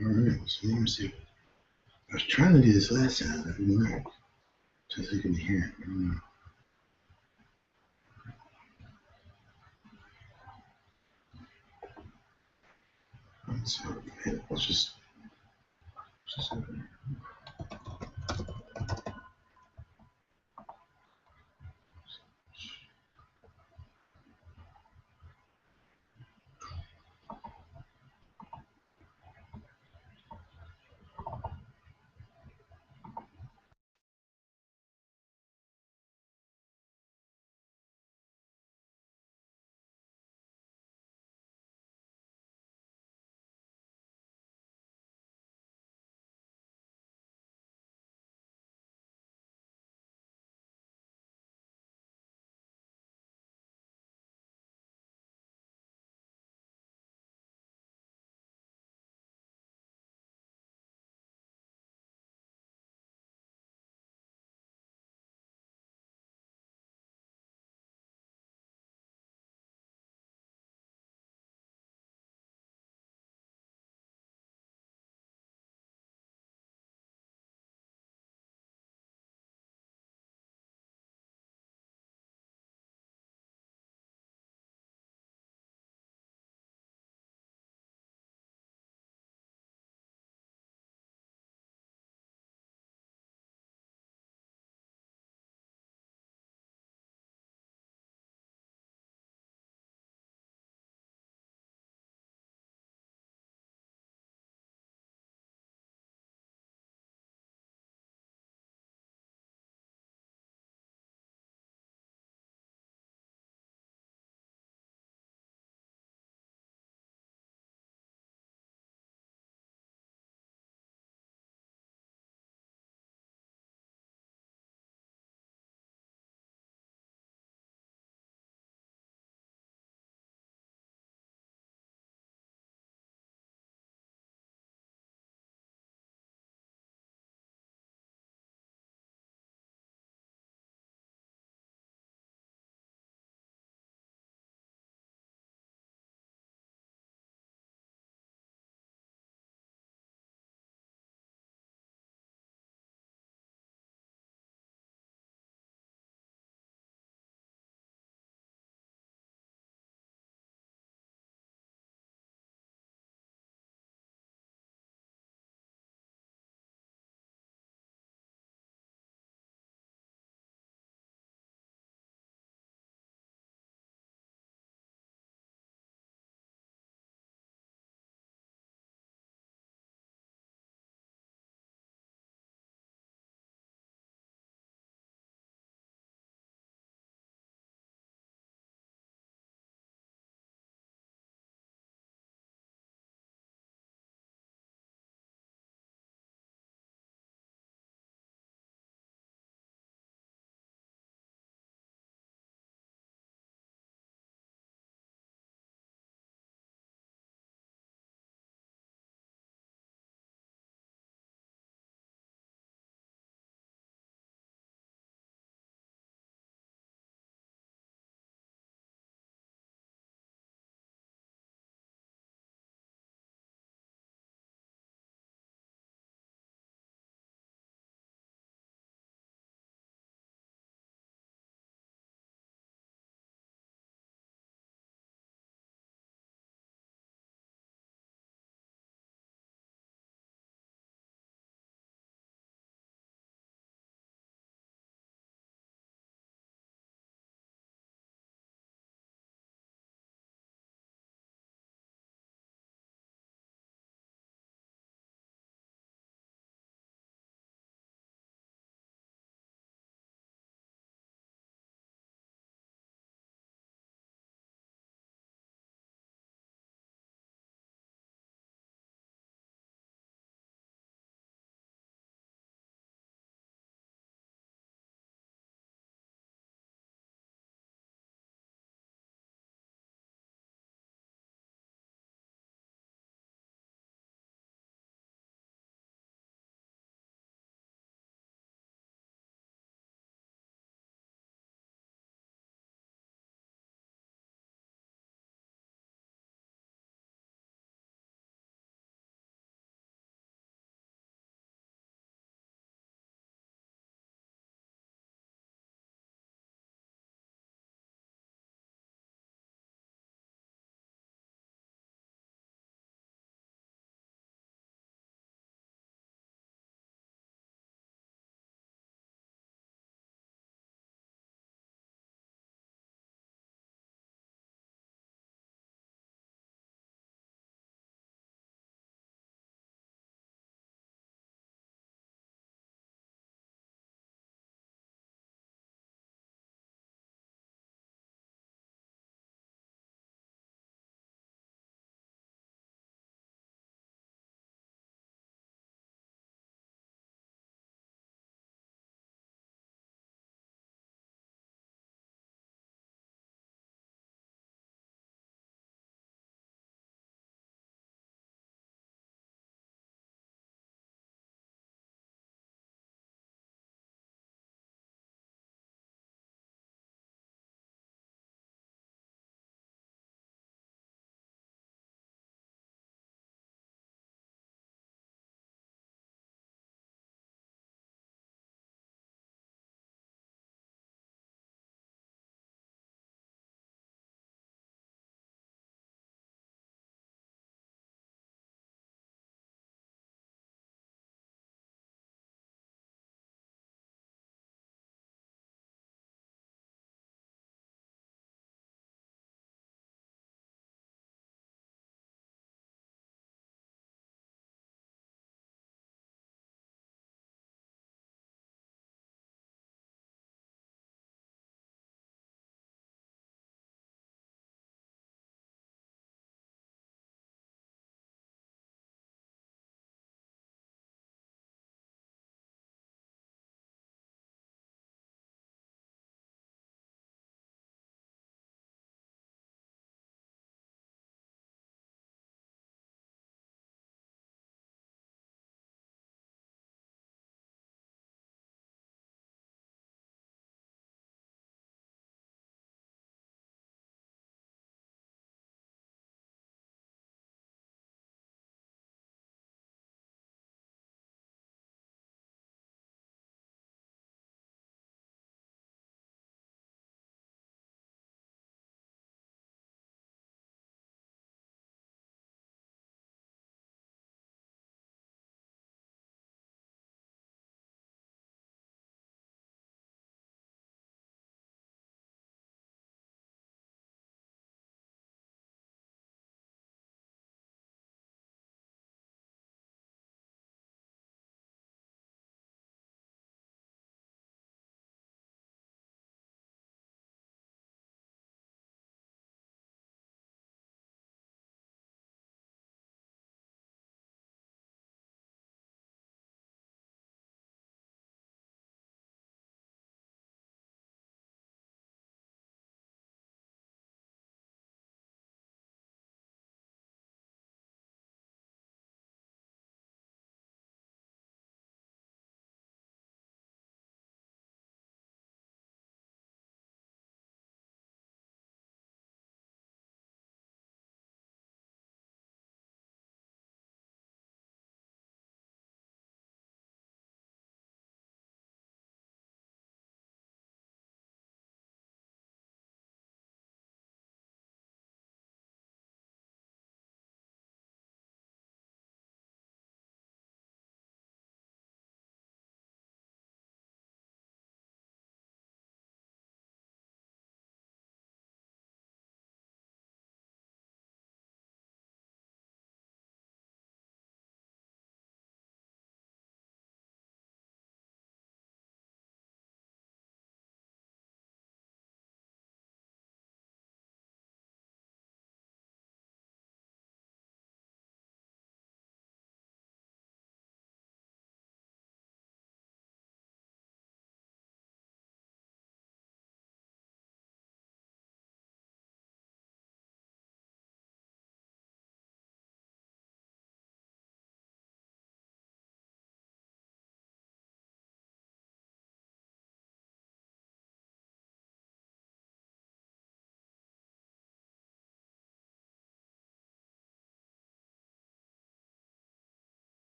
Alright, so let me see. I was trying to do this last time, but it didn't work. Just so you can hear it. I don't know. Let's just open it.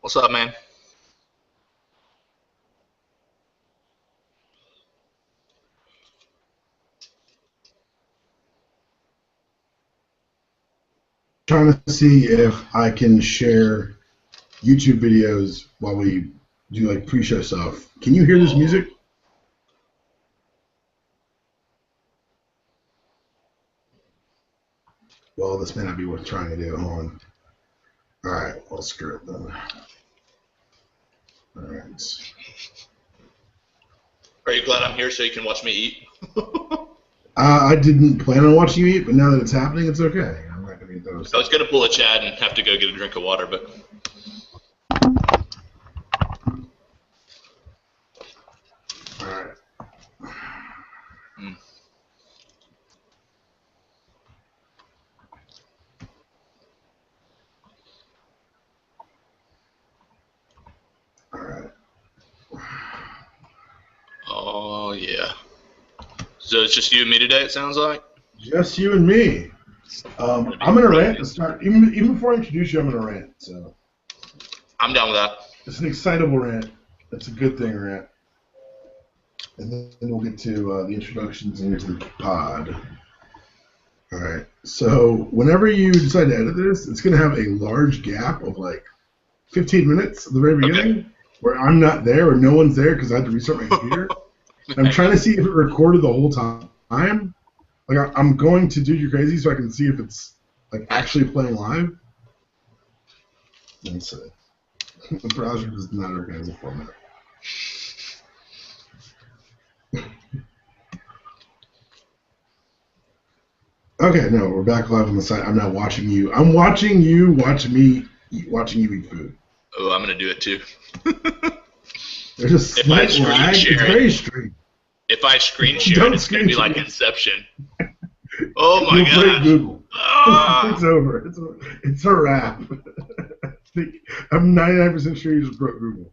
What's up, man? Trying to see if I can share YouTube videos while we do like pre-show stuff. Can you hear this Oh, music? Well, this may not be worth trying to do. Hold on. All right, well, screw it then. All right. are you glad I'm here so you can watch me eat? I didn't plan on watching you eat, but now that it's happening, it's okay. I'm not gonna eat those. I was gonna pull a Chad and have to go get a drink of water, but All right. mm. All right. Oh yeah. So it's just you and me today. It sounds like. Just you and me. I'm gonna rant to start. Even before I introduce you, I'm gonna rant. So I'm down with that. it's an excitable rant. It's a good thing rant. And then we'll get to the introductions and into the pod. All right. So whenever you decide to edit this, it's gonna have a large gap of like 15 minutes at the very beginning where I'm not there or no one's there because I had to restart my computer. I'm trying to see if it recorded the whole time. Like I'm going to do you crazy so I can see if it's like actually playing live. Let's see. The browser does not recognize the format. Okay, no, we're back live on the site. I'm not watching you. I'm watching you watch me watching you eat food. Oh, I'm gonna do it too. There's a slight lag. It's very strange. If I screen share, Don't it's gonna be screen like share. Inception. Oh my You'll break gosh! Google. Ah! It's over. It's a wrap. I'm 99% sure you just broke Google.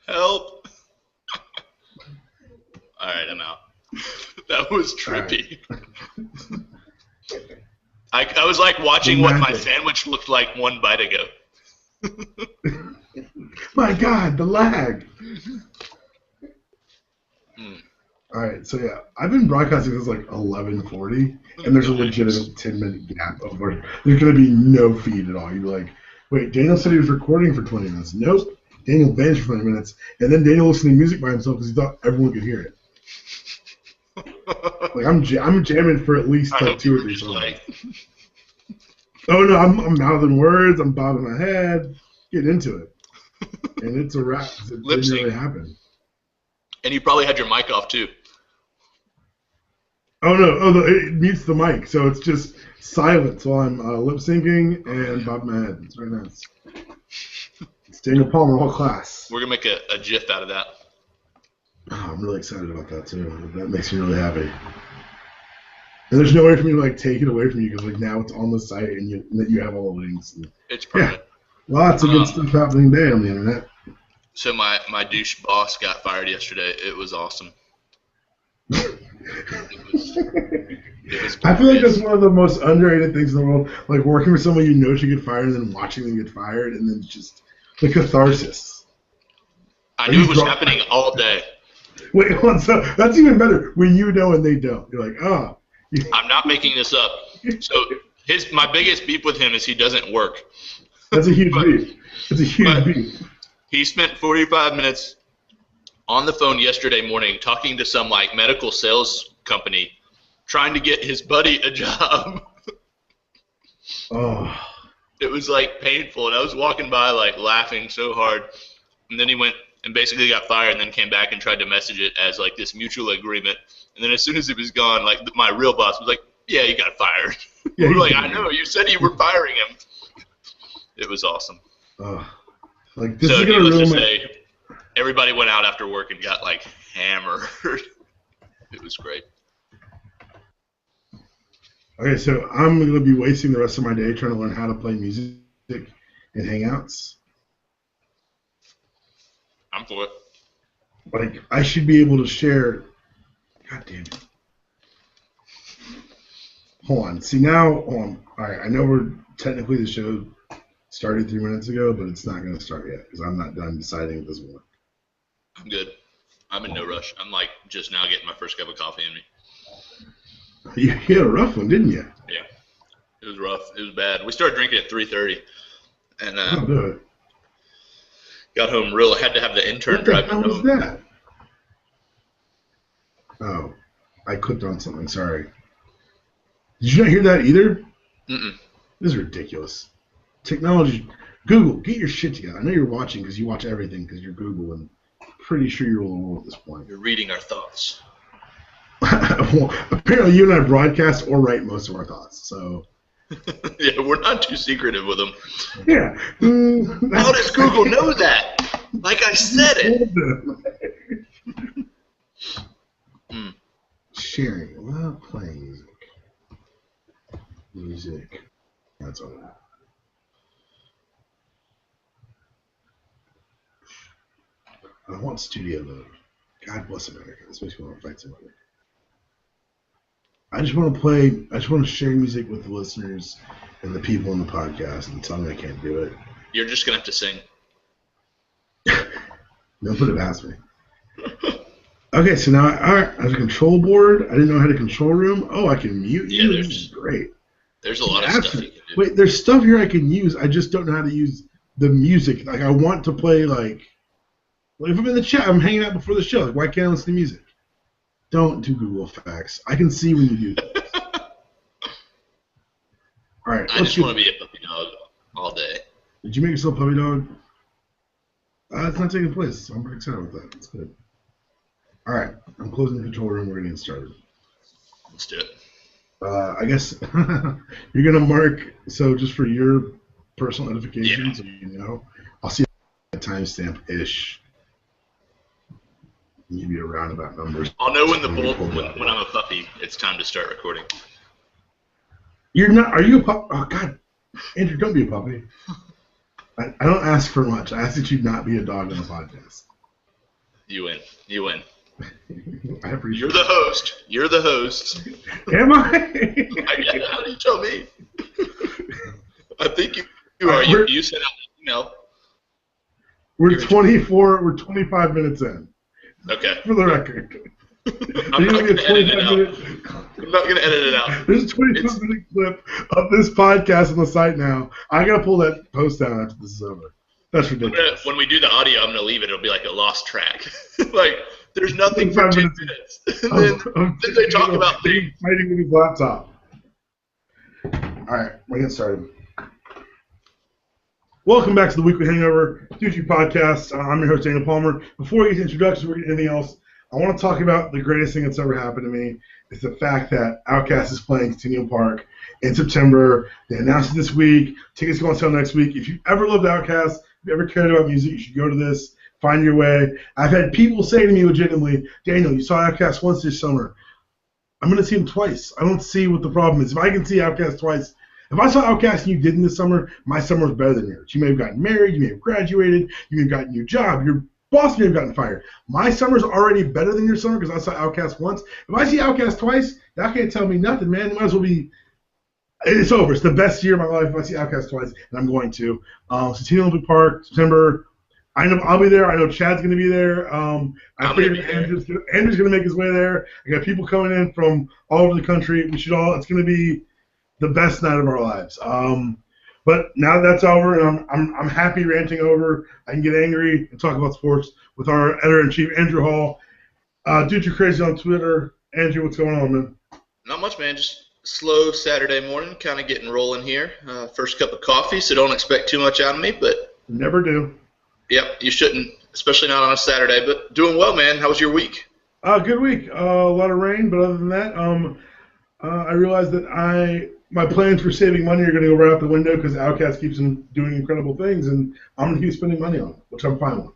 Help! All right, I'm out. That was trippy. Right. I was like watching what my sandwich looked like one bite ago. My God, the lag. Hmm. All right, so yeah, I've been broadcasting since like 11:40, and there's a legitimate 10-minute gap of where there's going to be no feed at all. You're like, wait, Daniel said he was recording for 20 minutes. Nope, Daniel vanished for 20 minutes, and then Daniel listened to music by himself because he thought everyone could hear it. Like I'm jamming for at least like 2 or 3 songs. Oh no, I'm mouthing words, I'm bobbing my head, getting into it, and it's a wrap. It didn't really happen. And you probably had your mic off too. Oh no, it mutes the mic, so it's just silence while I'm lip syncing and bobbing my head. It's very nice. It's Daniel Palmer, all class. We're gonna make a GIF out of that. Oh, I'm really excited about that too. That makes me really happy. And there's no way for me to like take it away from you because like now it's on the site and you have all the links. And, it's permanent. Yeah, lots of good stuff happening today on the internet. So my douche boss got fired yesterday. It was awesome. It was I feel like that's one of the most underrated things in the world. Like working with someone you know should get fired and then watching them get fired and then just the catharsis. I knew it was happening all day. Wait, so that's even better when you know and they don't. You're like, oh. I'm not making this up. So my biggest beef with him is he doesn't work. That's a huge beef. It's a huge beef. He spent 45 minutes on the phone yesterday morning talking to some like medical sales company trying to get his buddy a job. Oh. It was like painful, and I was walking by like laughing so hard. And then he went and basically got fired and then came back and tried to message it as like this mutual agreement. And then as soon as it was gone, like my real boss was like, yeah, you got fired. Yeah, we were like, I know, you said you were firing him. It was awesome. Like this so is gonna needless to ruin say, everybody went out after work and got like hammered. It was great. Okay, so I'm going to be wasting the rest of my day trying to learn how to play music in Hangouts. I'm for it. Like, I should be able to share. God damn it. Hold on. See, now, hold on. All right, I know technically the show started 3 minutes ago, but it's not going to start yet because I'm not done deciding if this will work. I'm good. I'm in no rush. I'm like just now getting my first cup of coffee in me. You had a rough one, didn't you? Yeah. It was rough. It was bad. We started drinking at 3:30, and I'll do it. got home had to have the intern What the drive me hell was home. that? Oh, I clicked on something. Sorry. Did you not hear that either? Mm-mm. This is ridiculous. Technology. Google, get your shit together. I know you're watching because you watch everything because you're Google, and pretty sure you're all the world at this point. You're reading our thoughts. Well, apparently you and I broadcast or write most of our thoughts, so. Yeah, we're not too secretive with them. Yeah. How does Google know that? Like I said it. Sharing while playing music. Music. That's all. I want studio mode. God bless America. This makes me want to fight somebody. I just want to share music with the listeners and the people in the podcast and tell them I can't do it. You're just going to have to sing. Don't put it past me. Okay, so now I have a control board. I didn't know I had a control room. Oh, I can mute you. This is great. There's a lot of stuff you can do. Wait, there's stuff here I can use. I just don't know how to use the music. Like, I want to play, like if I'm in the chat, I'm hanging out before the show. Like, why can't I listen to music? Don't do Google Facts. I can see when you do that. All right. I just want to be a puppy dog all day. Did you make yourself a puppy dog? It's not taking place. So I'm pretty excited with that. That's good. All right. I'm closing the control room. We're going to get started. Let's do it. I guess you're going to mark, so just for your personal edification, so you know, I'll see a timestamp-ish. Maybe a roundabout numbers. I'll know when when I'm a puppy, it's time to start recording. You're not, are you a puppy? Oh, God. Andrew, don't be a puppy. I don't ask for much. I ask that you not be a dog on the podcast. You win. You win. I appreciate You're the host. You're the host. Am I? How do you tell me? I think you are. You sent out an email. We're 25 minutes in. Okay. For the record. I'm not going to edit it out. I'm not going to edit it out. There's a 25-minute clip of this podcast on the site now. I got to pull that post down after this is over. That's ridiculous. When we do the audio, I'm going to leave it. It'll be like a lost track. Like, there's nothing for 10 minutes. And then they talk about things. Fighting with his laptop. All right, we're getting started. Welcome back to the Weekly Hangover Duty Podcast. I'm your host, Daniel Palmer. Before we get to introductions, we're getting anything else. I want to talk about the greatest thing that's ever happened to me. It's the fact that Outkast is playing Centennial Park in September. They announced it this week. Tickets go on sale next week. If you ever loved Outkast, if you ever cared about music, you should go to this. Find your way. I've had people say to me legitimately, Daniel, you saw Outkast once this summer. I'm going to see him twice. I don't see what the problem is. If I can see Outkast twice, if I saw Outkast and you didn't this summer, my summer was better than yours. You may have gotten married. You may have graduated. You may have gotten a new job. Your boss may have gotten fired. My summer's already better than your summer because I saw Outkast once. If I see Outkast twice, that can't tell me nothing, man. It might as well be. It's over. It's the best year of my life if I see Outkast twice, and I'm going to. Centennial Park, September. I know I'll be there. I know Chad's going to be there. I figured Andrew's going to make his way there. I got people coming in from all over the country. It's going to be the best night of our lives. But now that's over, and I'm happy ranting over. I can get angry and talk about sports with our editor-in-chief, Andrew Hall. Dude, you're crazy on Twitter. Andrew, what's going on, man? Not much, man. Just slow Saturday morning, kind of getting rolling here. First cup of coffee, so don't expect too much out of me. But never do. Yep, you shouldn't, especially not on a Saturday. But doing well, man. How was your week? Good week. A lot of rain, but other than that, I realized that my plans for saving money are going to go right out the window because Outkast keeps on doing incredible things, and I'm going to keep spending money on it, which I'm fine with.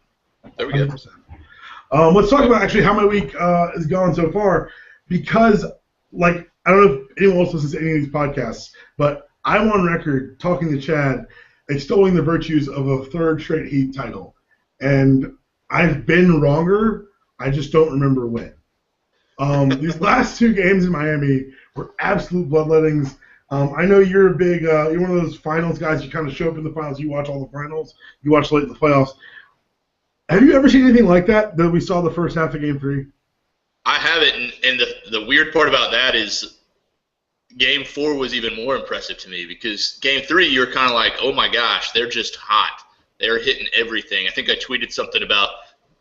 There we go. 100%. Let's talk about actually how my week has gone so far, because, like, I don't know if anyone else listens to any of these podcasts, but I'm on record talking to Chad, extolling the virtues of a third straight Heat title. And I've been wronger. I just don't remember when. These last two games in Miami were absolute bloodlettings. I know you're a big, you're one of those finals guys. You kind of show up in the finals. You watch all the finals. You watch late in the playoffs. Have you ever seen anything like that we saw the first half of Game 3? I haven't, and the weird part about that is Game 4 was even more impressive to me because Game 3 you're kind of like, oh my gosh, they're just hot. They're hitting everything. I think I tweeted something about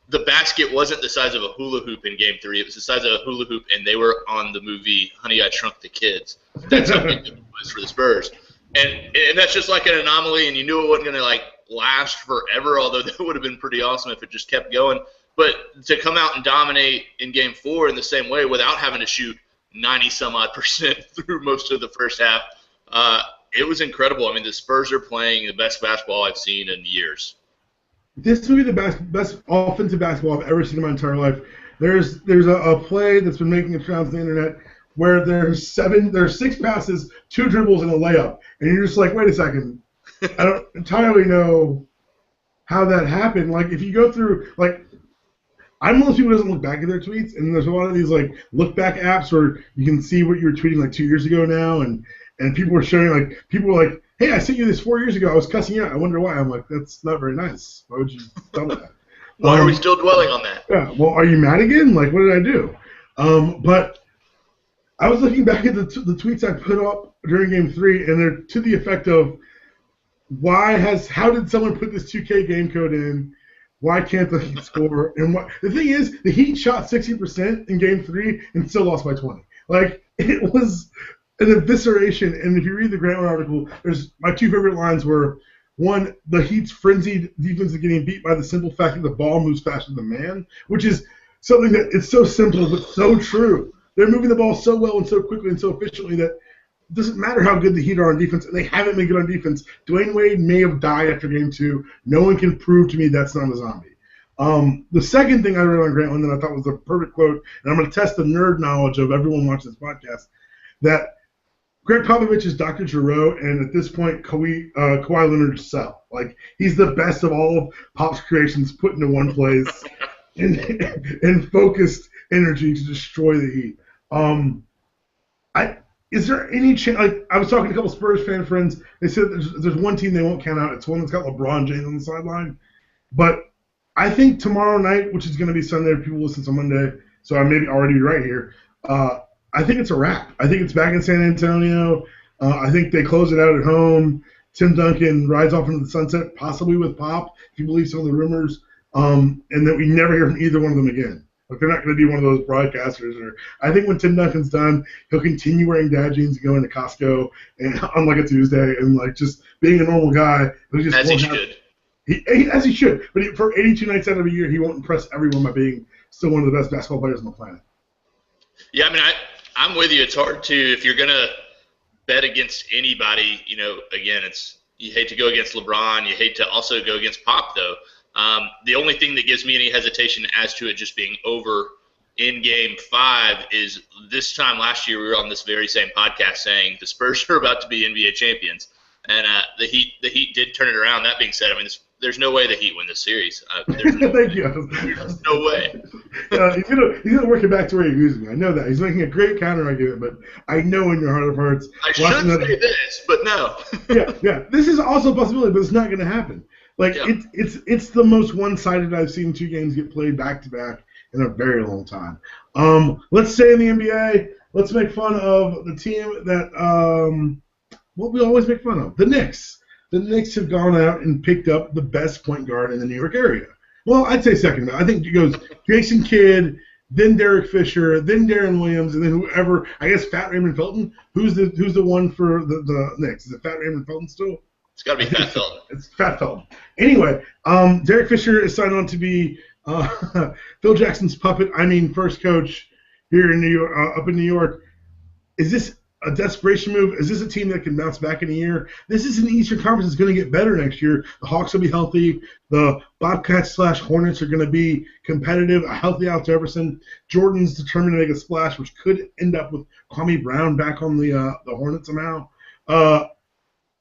the basket wasn't the size of a hula hoop in Game 3. It was the size of a hula hoop, and they were on the movie Honey, I Shrunk the Kids. That's how big it was for the Spurs. And that's just like an anomaly, and you knew it wasn't going to like last forever, although that would have been pretty awesome if it just kept going. But to come out and dominate in Game 4 in the same way without having to shoot 90-some-odd% through most of the first half, it was incredible. I mean, the Spurs are playing the best basketball I've seen in years. This would be the best offensive basketball I've ever seen in my entire life. There's a play that's been making its rounds on the internet where there's 6 passes, 2 dribbles, and a layup, and you're just like, wait a second, I don't entirely know how that happened. Like, if you go through, like, I'm one of those people who doesn't look back at their tweets, and there's a lot of these like look back apps where you can see what you were tweeting like 2 years ago now, and people were showing like people were like, hey, I sent you this 4 years ago. I was cussing you out. I wonder why. I'm like, that's not very nice. Why would you tell me that? Why are we still dwelling on that? Yeah. Well, are you mad again? Like, what did I do? But I was looking back at the tweets I put up during Game 3, and they're to the effect of, how did someone put this 2K game code in? Why can't the Heat score? And the thing is, the Heat shot 60% in Game 3 and still lost by 20. Like, it was an evisceration. And if you read the Grantland article, my 2 favorite lines were, one, the Heat's frenzied defense is getting beat by the simple fact that the ball moves faster than man, which is something that it's so simple but so true. They're moving the ball so well and so quickly and so efficiently that it doesn't matter how good the Heat are on defense, and they haven't been good on defense. Dwayne Wade may have died after Game 2. No one can prove to me that's not a zombie. The second thing I read on Grantland that I thought was the perfect quote, and I'm going to test the nerd knowledge of everyone watching this podcast, that Greg Popovich is Dr. Giroux, and at this point, Kawhi Leonard's Cell. Like, he's the best of all of Pop's creations put into one place and focused energy to destroy the Heat. Is there any chance? Like, I was talking to a couple Spurs fan friends. They said there's one team they won't count out. It's one that's got LeBron James on the sideline. But I think tomorrow night, which is going to be Sunday, if people listen to Monday, so I may be already right here. I think it's a wrap. I think it's back in San Antonio. I think they close it out at home. Tim Duncan rides off into the sunset, possibly with Pop, if you believe some of the rumors, and that we never hear from either one of them again. Like, they're not going to be one of those broadcasters. I think when Tim Duncan's done, he'll continue wearing dad jeans and going to Costco and on like a Tuesday and like just being a normal guy. As he should. As he should. But for 82 nights out of a year, he won't impress everyone by being still one of the best basketball players on the planet. Yeah, I mean, I'm with you. It's hard to, if you're going to bet against anybody, again, you hate to go against LeBron. You hate to also go against Pop, though. The only thing that gives me any hesitation as to it just being over in Game 5 is this time last year we were on this very same podcast saying the Spurs are about to be NBA champions, and the Heat did turn it around. That being said, I mean, there's no way the Heat win this series. Thank you. There's no way. He's gonna work it back to where you're using me. I know that. He's making a great counter argument, but I know in your heart of hearts. I should say this, but no. Yeah. This is also a possibility, but it's not going to happen. Like, yeah. It's the most one-sided I've seen 2 games get played back-to-back in a very long time. Let's stay in the NBA. Let's make fun of the team that what we always make fun of, the Knicks. The Knicks have gone out and picked up the best point guard in the New York area. Well, I'd say second. I think it goes Jason Kidd, then Derek Fisher, then Darren Williams, and then whoever. I guess Fat Raymond Felton. Who's the one for the Knicks? Is it Fat Raymond Felton still? It's got to be Fat Felton. It's Fat Felton. Anyway, Derek Fisher is signed on to be Phil Jackson's puppet. First coach here in New York, up in New York. Is this a desperation move? Is this a team that can bounce back in a year? This is an Eastern Conference that's going to get better next year. The Hawks will be healthy. The Bobcats/Hornets are going to be competitive. A healthy Al Jefferson. Jordan's determined to make a splash, which could end up with Kwame Brown back on the Hornets somehow.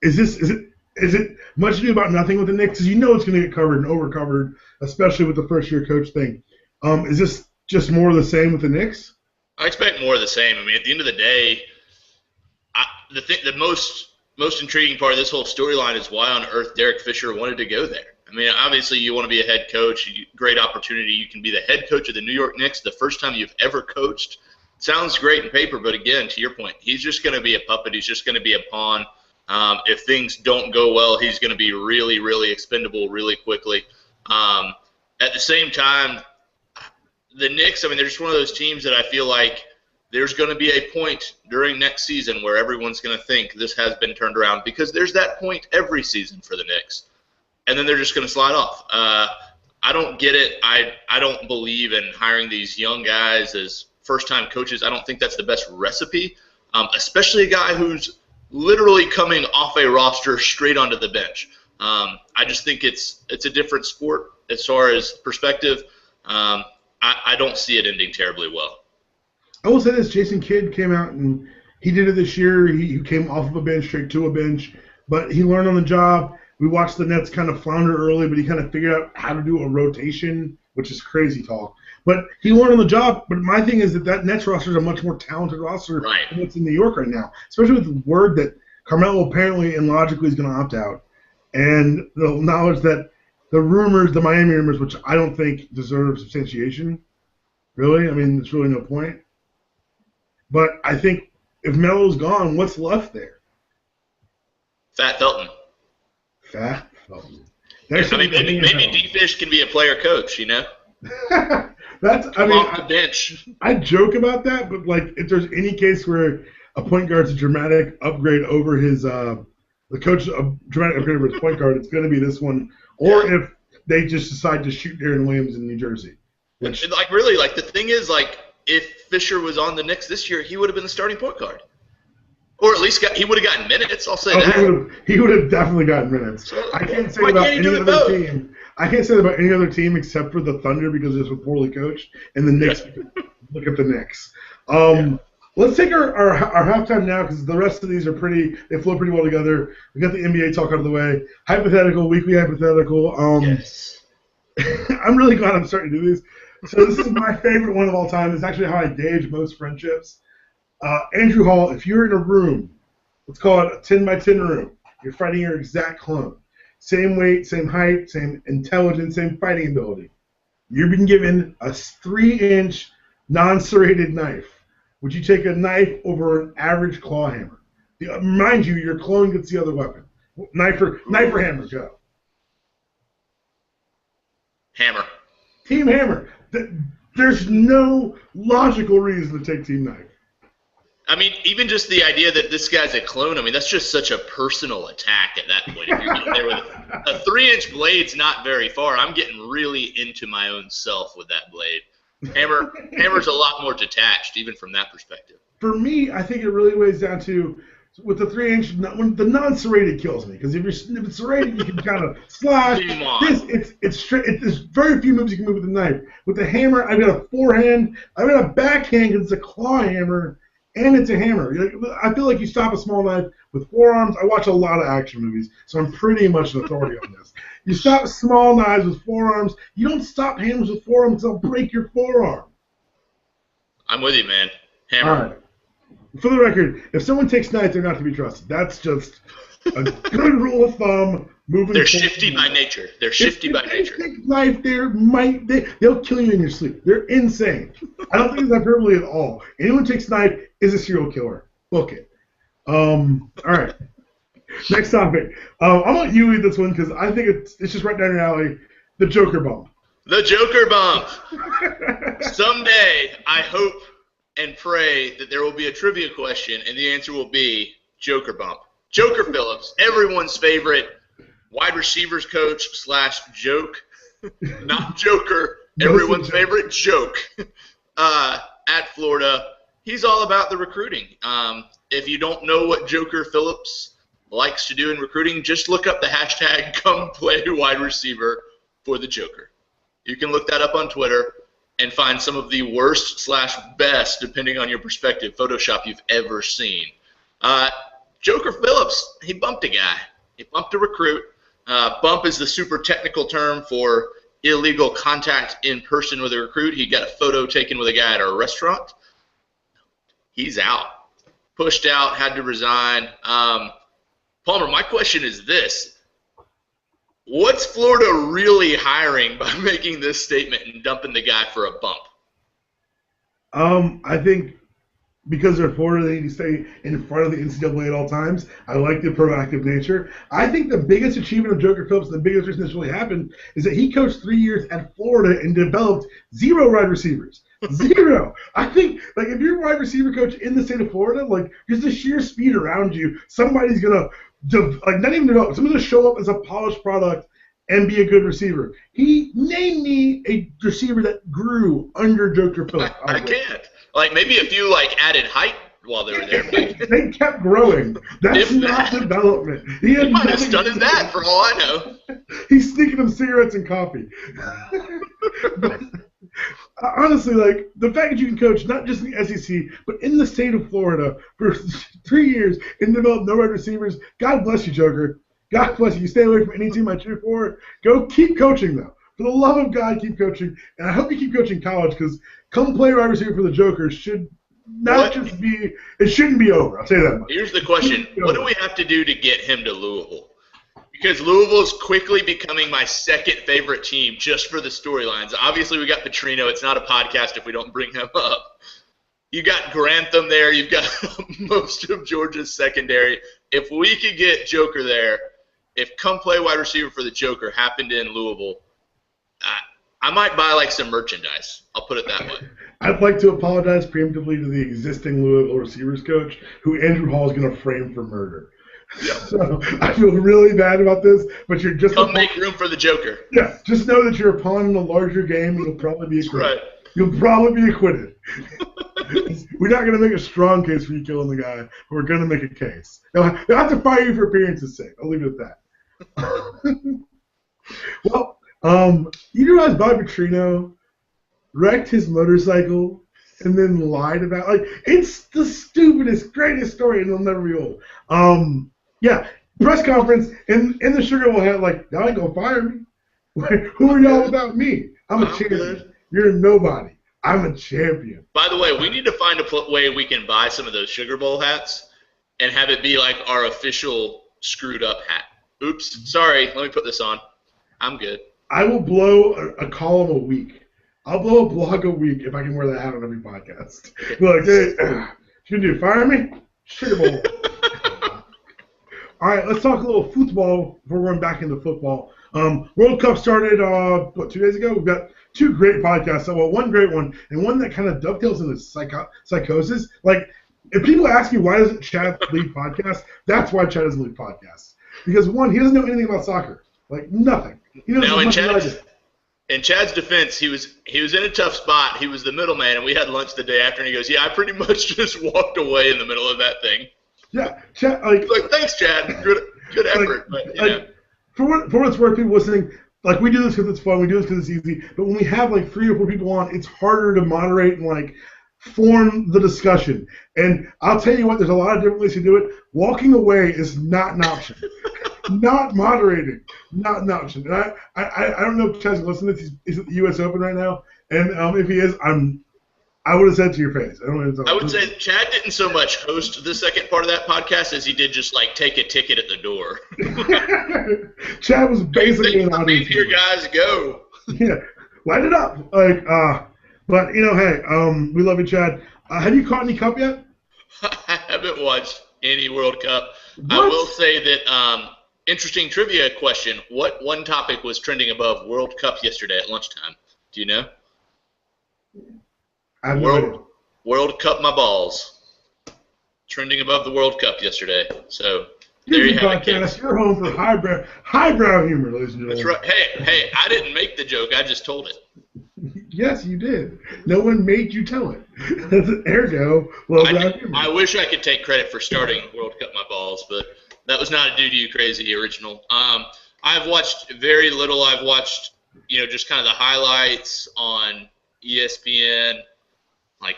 Is it? Is it much ado about nothing with the Knicks? Because you know it's going to get covered and over covered, especially with the first year coach thing. Is this just more of the same with the Knicks? I expect more of the same. I mean, at the end of the day, the most intriguing part of this whole storyline is why on earth Derek Fisher wanted to go there. I mean, obviously you want to be a head coach, great opportunity. You can be the head coach of the New York Knicks the first time you've ever coached. Sounds great in paper, but again, to your point, he's just going to be a puppet. He's just going to be a pawn. If things don't go well, he's going to be really, really expendable really quickly. At the same time, the Knicks, I mean, they're just one of those teams that I feel like there's going to be a point during next season where everyone's going to think this has been turned around, because there's that point every season for the Knicks. And then they're just going to slide off. I don't get it. I don't believe in hiring these young guys as first-time coaches. I don't think that's the best recipe, especially a guy who's literally coming off a roster straight onto the bench. I just think it's a different sport as far as perspective. I don't see it ending terribly well. I will say this: Jason Kidd came out and he did it this year. He came off of a bench straight to a bench, but he learned on the job. We watched the Nets kind of flounder early, but he kind of figured out how to do a rotation, which is crazy talk. But he learned on the job. But my thing is that Nets roster is a much more talented roster than what's in New York right now, especially with the word that Carmelo apparently and logically is going to opt out, and the knowledge that the rumors, the Miami rumors, which I don't think deserve substantiation, really. I mean, there's really no point. But I think if Melo's gone, what's left there? Fat Felton. Fat Felton. I mean, maybe D-Fish can be a player coach, you know? Off the bench. I joke about that, but like if there's any case where a point guard's a dramatic upgrade over his the coach a dramatic upgrade over his point guard, it's going to be this one. Or if they just decide to shoot Darren Williams in New Jersey. Which, like, really, like, the thing is, like, if Fisher was on the Knicks this year, he would have been the starting point guard. Or at least he would have gotten minutes, I'll say that. He would have definitely gotten minutes. So, I can't say about any other team. I can't say that about any other team except for the Thunder because it's poorly coached, and the Knicks. Look at the Knicks. Let's take our halftime now because the rest of these are they flow pretty well together. We got the NBA talk out of the way. Hypothetical, weekly hypothetical. Yes. I'm really glad I'm starting to do these. So this is my favorite one of all time. It's actually how I gauge most friendships. Andrew Hall, if you're in a room, let's call it a 10 by 10 room, you're fighting your exact clone. Same weight, same height, same intelligence, same fighting ability. You've been given a 3-inch non-serrated knife. Would you take a knife over an average claw hammer? Mind you, your clone gets the other weapon. Knife or hammer, go. Hammer. Team hammer. There's no logical reason to take team knife. I mean, even just the idea that this guy's a clone, I mean, that's just such a personal attack at that point. If you're getting there with a 3-inch blade's not very far. I'm getting really into my own self with that blade. Hammer's a lot more detached, even from that perspective. For me, I think it really weighs down to, with the 3-inch, the non-serrated kills me. Because if it's serrated, you can kind of slash. It's straight. There's very few moves you can move with a knife. With the hammer, I've got a forehand. I've got a backhand because it's a claw hammer. And it's a hammer. I feel like you stop a small knife with forearms. I watch a lot of action movies, so I'm pretty much an authority on this. You stop small knives with forearms. You don't stop hammers with forearms. They'll break your forearm. I'm with you, man. Hammer. All right. For the record, if someone takes knives, they're not to be trusted. That's just a good rule of thumb. They're shifty by nature. They're shifty by nature. Life, they'll kill you in your sleep. They're insane. I don't think it's hyperbole at all. Anyone who takes knife is a serial killer. Book it. All right. Next topic. I'm gonna let you lead this one because I think it's just right down your alley. The Joker bump. The Joker bump. Someday, I hope and pray that there will be a trivia question, and the answer will be Joker bump. Joker Phillips, everyone's favorite wide receivers coach / joke, not Joker, everyone's favorite joke at Florida. He's all about the recruiting. If you don't know what Joker Phillips likes to do in recruiting, just look up the hashtag come play wide receiver for the Joker. You can look that up on Twitter and find some of the worst / best, depending on your perspective, Photoshop you've ever seen. Joker Phillips, he bumped a guy. He bumped a recruit. Bump is the super technical term for illegal contact in person with a recruit. He got a photo taken with a guy at a restaurant. He's out. Pushed out, had to resign. Palmer, my question is this. What's Florida really hiring by making this statement and dumping the guy for a bump? I think because they're Florida, they need to stay in front of the NCAA at all times. I like the proactive nature. I think the biggest achievement of Joker Phillips, the biggest reason this really happened, is that he coached 3 years at Florida and developed 0 wide receivers. 0. I think, like, if you're a wide receiver coach in the state of Florida, like, just the sheer speed around you, somebody's going to, not even develop, someone's going to show up as a polished product and be a good receiver. He named me a receiver that grew under Joker Phillips. I can't. Like, maybe if you, added height while they were there. They kept growing. That's not development. He might have studied that for all I know. He's sneaking them cigarettes and coffee. But, honestly, the fact that you can coach not just in the SEC, but in the state of Florida for 3 years and develop no wide receivers, God bless you, Joker. God bless you. You stay away from any team I cheer for. Go keep coaching, though. For the love of God, keep coaching. And I hope you keep coaching college, because come play wide receiver for the Jokers should not just be – it shouldn't be over. I'll say that much. Here's the question. What do we have to do to get him to Louisville? Because Louisville is quickly becoming my second favorite team just for the storylines. Obviously, we got Petrino. It's not a podcast if we don't bring him up. You got Grantham there. You've got most of Georgia's secondary. If we could get Joker there, if come play wide receiver for the Joker happened in Louisville, I might buy some merchandise. I'll put it that way. I'd like to apologize preemptively to the existing Louisville receivers coach, who Andrew Hall is going to frame for murder. Yeah. So I feel really bad about this, but you're just come make room for the Joker. Yeah, just know that you're a pawn in a larger game, and you'll probably be acquitted. Right. You'll probably be acquitted. We're not going to make a strong case for you killing the guy, but we're going to make a case. They'll have to fire you for appearance's sake. I'll leave it at that. Well, you realize Bobby Petrino wrecked his motorcycle and then lied about it's the stupidest, greatest story, and it'll never be old. Yeah, press conference in the Sugar Bowl had y'all ain't gonna fire me. Who are y'all without me? I'm a champion. Good. You're a nobody. I'm a champion. By the way, we need to find a way we can buy some of those Sugar Bowl hats and have it be our official screwed up hat. Oops, sorry. Let me put this on. I'm good. I will blow a column a week. I'll blow a blog a week if I can wear that hat on every podcast. Be like, hey, you gonna do fire me? Sugar Bowl. All right, let's talk a little football before we're going back into football. World Cup started, 2 days ago? We've got 2 great podcasts. Well, one great one, and one that kind of dovetails into psychosis. If people ask me why doesn't Chad lead podcasts, that's why Chad doesn't lead podcasts. Because, one, he doesn't know anything about soccer. Nothing. He doesn't know much about it. In Chad's defense, he was in a tough spot. He was the middleman, and we had lunch the day after, and he goes, yeah, I pretty much just walked away in the middle of that thing. Yeah, Chad, thanks, Chad. Good effort. For what it's worth, people listening, we do this because it's fun, we do this because it's easy, but when we have 3 or 4 people on, it's harder to moderate and form the discussion. And I'll tell you what, there's a lot of different ways to do it. Walking away is not an option. Not moderating, not an option. And I don't know if Chad's listening to this. He's at the U.S. Open right now, and if he is, I would have said to your face. I would say Chad didn't so much host the second part of that podcast as he did just take a ticket at the door. Chad was basically an audience. Here, guys, go. Yeah, light it up. But hey, we love you, Chad. Have you caught any cup yet? I haven't watched any World Cup. What? I will say that. Interesting trivia question. What one topic was trending above World Cup yesterday at lunchtime? Do you know? World Cup my balls. Trending above the World Cup yesterday. So there you have it, kids. You're home for highbrow humor, ladies and gentlemen. That's right. Hey, I didn't make the joke. I just told it. Yes, you did. No one made you tell it. That's an ergo. I wish I could take credit for starting World Cup my balls, but that was not a Due to You Crazy original. I've watched very little. I've watched, just kind of the highlights on ESPN,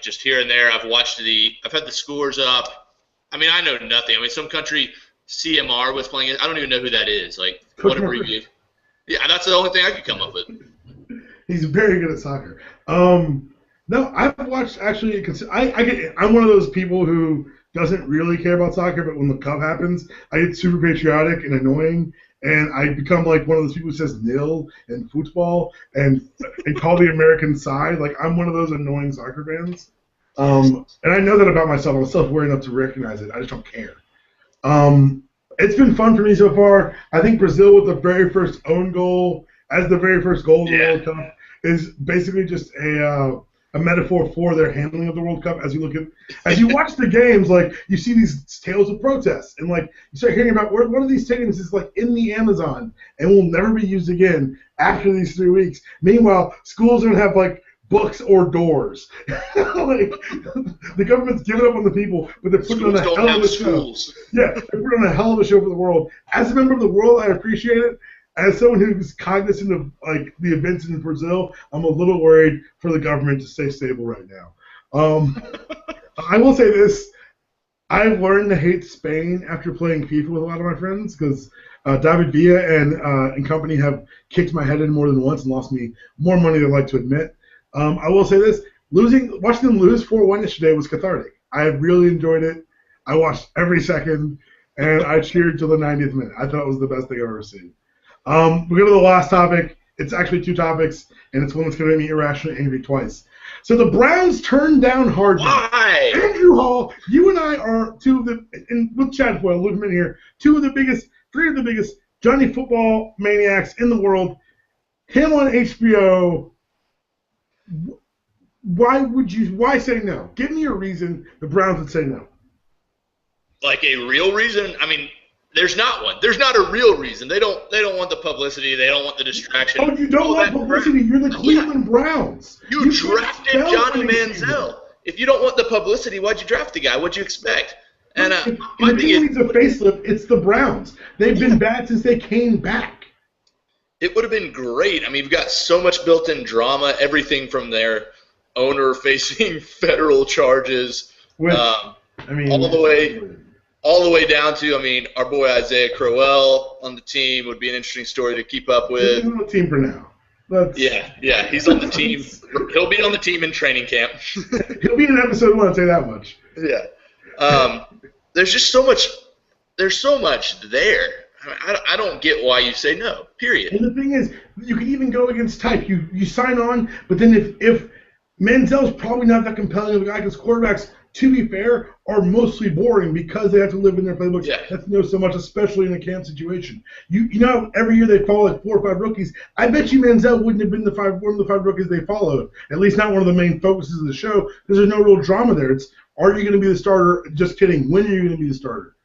just here and there. I've had the scores up. I know nothing. Some country CMR was playing it. I don't even know who that is. Like, Coach what abbreviation? Yeah, that's the only thing I could come up with. He's very good at soccer. No, I've watched actually. I'm one of those people who doesn't really care about soccer, but when the cup happens, I get super patriotic and annoying, and I become like one of those people who says nil in football and call the American side. Like I'm one of those annoying soccer fans. And I know that about myself. I'm self-aware enough to recognize it. I just don't care. It's been fun for me so far. I think Brazil with the very first own goal as the very first goal of the World Cup is basically just a metaphor for their handling of the World Cup. As you watch the games, like you see these tales of protests, and like you start hearing about one of these stadiums is like in the Amazon and will never be used again after these 3 weeks. Meanwhile, schools don't have like books or doors. Like the government's giving up on the people, but they're putting on a hell of a show. Yeah, they're putting on a hell of a show for the world. As a member of the world, I appreciate it. As someone who's cognizant of like the events in Brazil, I'm a little worried for the government to stay stable right now. I will say this: I've learned to hate Spain after playing FIFA with a lot of my friends because David Villa and company have kicked my head in more than once and lost me more money than I'd like to admit. I will say this: watching them lose 4-1 yesterday was cathartic. I really enjoyed it. I watched every second, and I cheered till the 90th minute. I thought it was the best thing I've ever seen. We go to the last topic. It's actually 2 topics, and it's one that's going to make me irrationally angry twice. So the Browns turned down hard. Why? Andrew Hall, you and I are two of the, and with Chad Foyle, look in here, 3 of the biggest Johnny football maniacs in the world. Him on HBO. Why say no? Give me a reason the Browns would say no. Like a real reason? I mean, there's not one. There's not a real reason. They don't want the publicity. They don't want the distraction. Oh, you don't want publicity? You're the Cleveland Browns. You drafted Johnny Manziel. If you don't want the publicity, why'd you draft the guy? What'd you expect? And my thing is, a facelift. It's the Browns. They've been bad since they came back. It would have been great. I mean, you've got so much built-in drama. Everything from their owner facing federal charges, Which, I mean, all the way down to, I mean, our boy Isaiah Crowell on the team would be an interesting story to keep up with. He's on the team for now. Yeah, he's on the team. He'll be on the team in training camp. He'll be in episode 1, I'll say that much. Yeah. There's just so much. There's so much there. I don't get why you say no, period. And the thing is, you can even go against type. You sign on, but then if Manziel's probably not that compelling of a guy because quarterbacks, to be fair, are mostly boring because they have to live in their playbooks. Yeah. That's no so much, especially in a camp situation. You know, every year they follow like 4 or 5 rookies. I bet you Manziel wouldn't have been one of the 5 rookies they followed. At least not one of the main focuses of the show because there's no real drama there. It's, are you going to be the starter? Just kidding. When are you going to be the starter?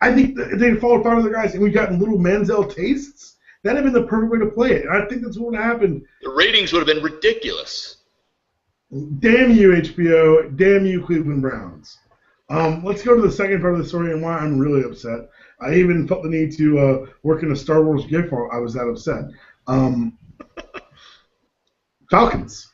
I think if they had followed 5 other guys and we'd gotten little Manziel tastes, that'd have been the perfect way to play it. And I think that's what would have happened. The ratings would have been ridiculous. Damn you, HBO. Damn you, Cleveland Browns. Let's go to the second part of the story and why I'm really upset. I even felt the need to work in a Star Wars gift while I was that upset. Falcons.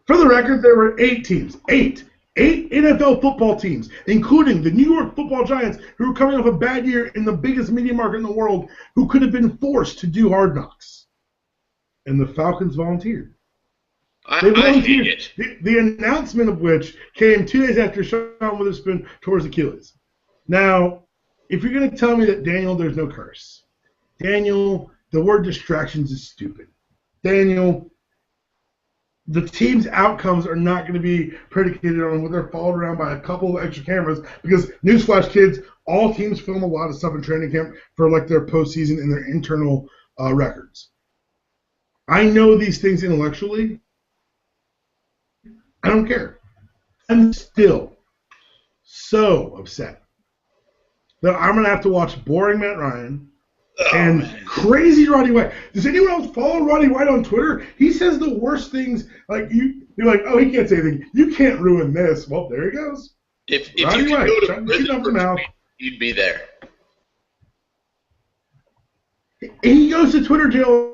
For the record, there were 8 teams. 8 NFL football teams, including the New York Football Giants, who were coming off a bad year in the biggest media market in the world, who could have been forced to do Hard Knocks. And the Falcons volunteered. They volunteered. I hate it. The announcement of which came 2 days after Sean Witherspoon tore his Achilles. Now, if you're going to tell me that, Daniel, there's no curse. Daniel, the word distractions is stupid. Daniel, the team's outcomes are not going to be predicated on whether they're followed around by a couple of extra cameras because, newsflash, kids, all teams film a lot of stuff in training camp for like their postseason and their internal records. I know these things intellectually. I don't care. I'm still so upset that I'm going to have to watch boring Matt Ryan and crazy Roddy White. Does anyone else follow Roddy White on Twitter? He says the worst things. Like you're like, oh, he can't say anything. You can't ruin this. Well, there he goes. If you could go to prison, you'd be there. He goes to Twitter jail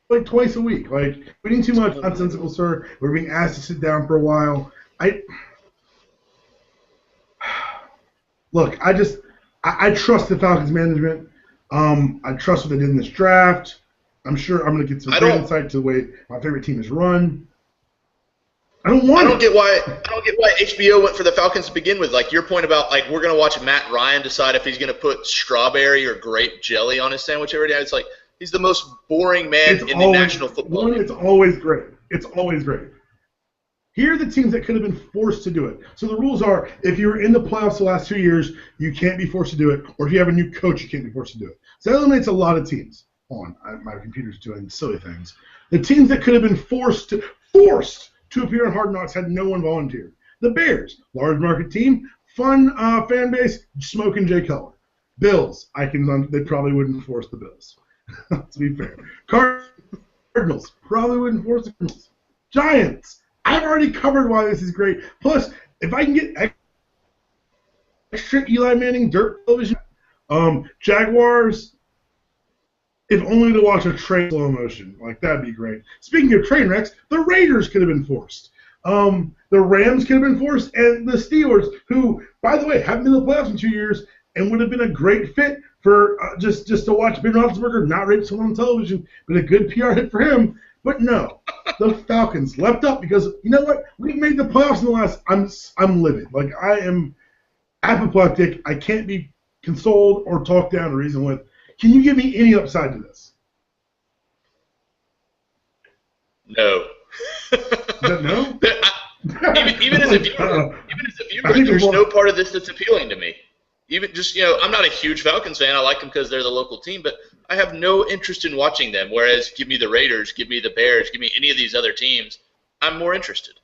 like twice a week. Like, reading too much nonsensical, sir. We're being asked to sit down for a while. look, I trust the Falcons management. I trust what they did in this draft. I'm sure I'm going to get some great insight to the way my favorite team is run. I don't get why HBO went for the Falcons to begin with. Like your point about like we're gonna watch Matt Ryan decide if he's gonna put strawberry or grape jelly on his sandwich every day. It's like he's the most boring man in the National Football League. It's always great. It's always great. Here are the teams that could have been forced to do it. So the rules are: if you were in the playoffs the last 2 years, you can't be forced to do it, or if you have a new coach, you can't be forced to do it. So that eliminates a lot of teams. Hold on, my computer's doing silly things. The teams that could have been forced to appear on Hard Knocks had no one volunteered. The Bears, large market team, fun fan base, smoking Jay Cutler. Bills, they probably wouldn't force the Bills. To be fair. Cardinals, probably wouldn't force the Cardinals. Giants, I've already covered why this is great. Plus, if I can get extra Eli Manning dirt television, Jaguars, if only to watch a train slow motion. Like, that'd be great. Speaking of train wrecks, the Raiders could have been forced. The Rams could have been forced, and the Steelers, who, by the way, haven't been in the playoffs in 2 years and would have been a great fit for just to watch Ben Roethlisberger not rape someone on television, but a good PR hit for him. But no, the Falcons leapt up because, you know what? We made the playoffs in the last – I'm livid. Like, I am apoplectic. I can't be consoled or talked down or reasoned with. Can you give me any upside to this? No. No? even as a viewer, there's no part of this that's appealing to me. Even just, I'm not a huge Falcons fan. I like them because they're the local team, but I have no interest in watching them. Whereas, give me the Raiders, give me the Bears, give me any of these other teams, I'm more interested.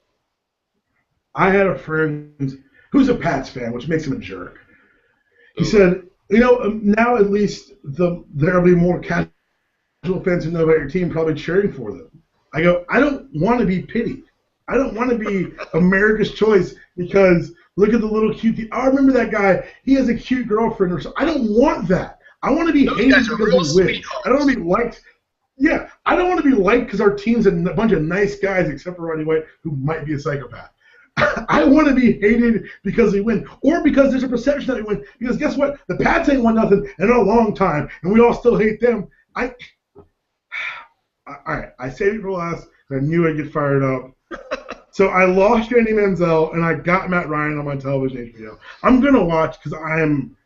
I had a friend who's a Pats fan, which makes him a jerk. He said, now at least there'll be more casual fans who know about your team probably cheering for them. I go, I don't want to be pitied. I don't want to be America's choice because look at the little cute thing. I remember that guy. He has a cute girlfriend or so. I don't want that. I want to be hated because we win. I don't want to be liked. Yeah, I don't want to be liked because our team's a bunch of nice guys except for Rodney White, who might be a psychopath. I want to be hated because we win, or because there's a perception that we win. Because guess what? The Pats ain't won nothing in a long time, and we all still hate them. All right, I saved it for last. I knew I'd get fired up. So I lost Randy Manziel, and I got Matt Ryan on my television HBO. I'm going to watch because I am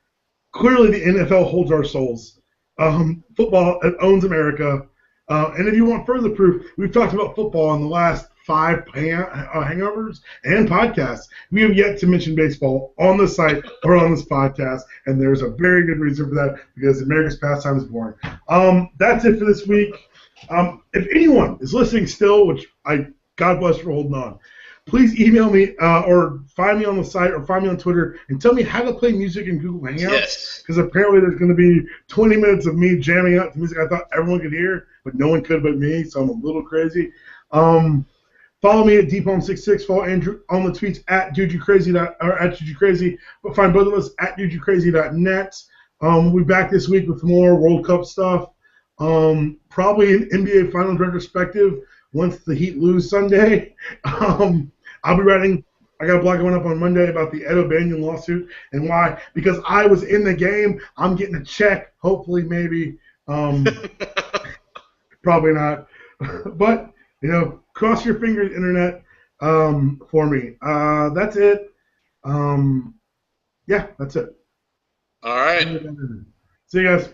clearly the NFL holds our souls. Football owns America. And if you want further proof, we've talked about football in the last 5 hangovers and podcasts. We have yet to mention baseball on the site or on this podcast, and there's a very good reason for that because America's pastime is boring. That's it for this week. If anyone is listening still, which God bless for holding on, please email me or find me on the site or find me on Twitter and tell me how to play music in Google Hangouts. Because apparently there's going to be 20 minutes of me jamming out to music I thought everyone could hear, but no one could but me, so I'm a little crazy. Follow me at DeepHome66. Follow Andrew on the tweets at JujuCrazy, but find both of us at JujuCrazy.net. We'll be back this week with more World Cup stuff. Probably an NBA Finals retrospective once the Heat lose Sunday. I'll be writing. I got a blog going up on Monday about the Ed O'Banion lawsuit and why. Because I was in the game, I'm getting a check. Hopefully, maybe. Probably not. But cross your fingers, internet, for me. That's it. Yeah, that's it. All right. See you guys.